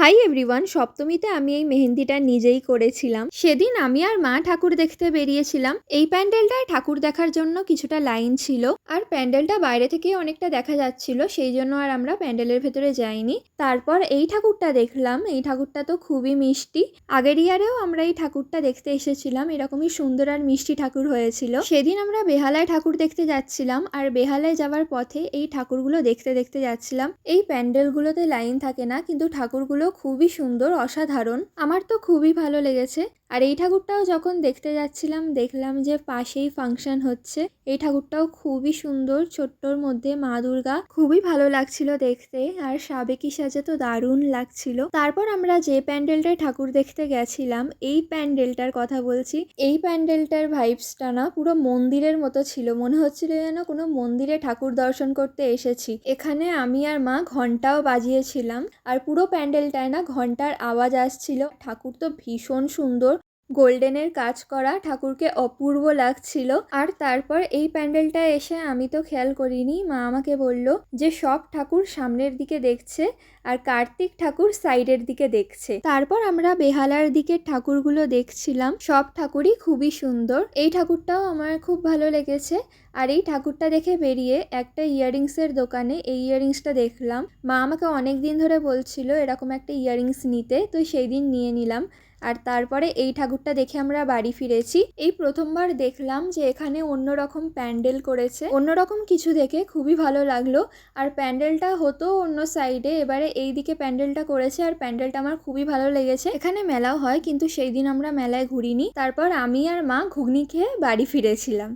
Hi everyone, সপ্তমীতে আমি এই মেহেন্দিটা নিজেই করেছিলাম। সেদিন আমি আর মা ঠাকুর দেখতে বেরিয়েছিলাম। এই প্যান্ডেলটায় ঠাকুর দেখার জন্য কিছুটা লাইন ছিল, আর প্যান্ডেলটা বাইরে থেকেই অনেকটা দেখা যাচ্ছিল, সেই জন্য আর আমরা প্যান্ডেলের ভেতরে যাইনি। তারপর এই ঠাকুরটা দেখলাম। এই ঠাকুরটা তো খুবই মিষ্টি। আগের ইয়ারেও আমরা এই ঠাকুরটা দেখতে এসেছিলাম, এরকমই সুন্দর আর মিষ্টি ঠাকুর হয়েছিল। সেদিন আমরা বেহালায় ঠাকুর দেখতে যাচ্ছিলাম, আর বেহালায় যাওয়ার পথে এই ঠাকুরগুলো দেখতে দেখতে যাচ্ছিলাম। এই প্যান্ডেলগুলোতে লাইন থাকে না, কিন্তু ঠাকুরগুলো খুবই সুন্দর, অসাধারণ। আমার তো খুবই ভালো লেগেছে। আর এই ঠাকুরটাও যখন দেখতে যাচ্ছিলাম দেখলাম যে পাশেই ফাংশন হচ্ছে। এই ঠাকুরটাও খুবই সুন্দর, ছোট্টর মধ্যে মা দুর্গা, খুবই ভালো লাগছিল দেখতে। আর সাবেকি সাজে তো দারুণ লাগছিল। তারপর আমরা যে প্যান্ডেলটায় ঠাকুর দেখতে গেছিলাম, এই প্যান্ডেলটার কথা বলছি। এই প্যান্ডেলটার ভাইবসটা না পুরো মন্দিরের মতো ছিল, মনে হচ্ছিল যেন কোনো মন্দিরে ঠাকুর দর্শন করতে এসেছি। এখানে আমি আর মা ঘন্টাও বাজিয়েছিলাম, আর পুরো প্যান্ডেলটায় না ঘন্টার আওয়াজ আসছিল। ঠাকুর তো ভীষণ সুন্দর, গোল্ডেনের কাজ করা, ঠাকুরকে অপূর্ব লাগছিল। আর তারপর এই প্যান্ডেলটা এসে আমি তো খেয়াল করিনি, মা আমাকে বলল যে সব ঠাকুর সামনের দিকে দেখছে আর কার্তিক ঠাকুর সাইডের দিকে দেখছে। তারপর আমরা বেহালার দিকে ঠাকুরগুলো দেখছিলাম, সব ঠাকুরই খুবই সুন্দর। এই ঠাকুরটাও আমার খুব ভালো লেগেছে। আর এই ঠাকুরটা দেখে বেরিয়ে একটা ইয়াররিংসের দোকানে এই ইয়াররিংসটা দেখলাম। মা আমাকে অনেক দিন ধরে বলছিল এরকম একটা ইয়াররিংস নিতে, তো সেই দিন নিয়ে নিলাম। আর তারপরে এই ঠাকুরটা দেখে আমরা বাড়ি ফিরেছি। এই প্রথমবার দেখলাম যে এখানে অন্যরকম প্যান্ডেল করেছে, অন্যরকম কিছু দেখে খুবই ভালো লাগলো। আর প্যান্ডেলটা হতো অন্য সাইডে, এবারে এই দিকে প্যান্ডেলটা করেছে, আর প্যান্ডেলটা আমার খুবই ভালো লেগেছে। এখানে মেলাও হয়, কিন্তু সেই দিন আমরা মেলায় ঘুরিনি। তারপর আমি আর মা ঘুগনি খেয়ে বাড়ি ফিরেছিলাম।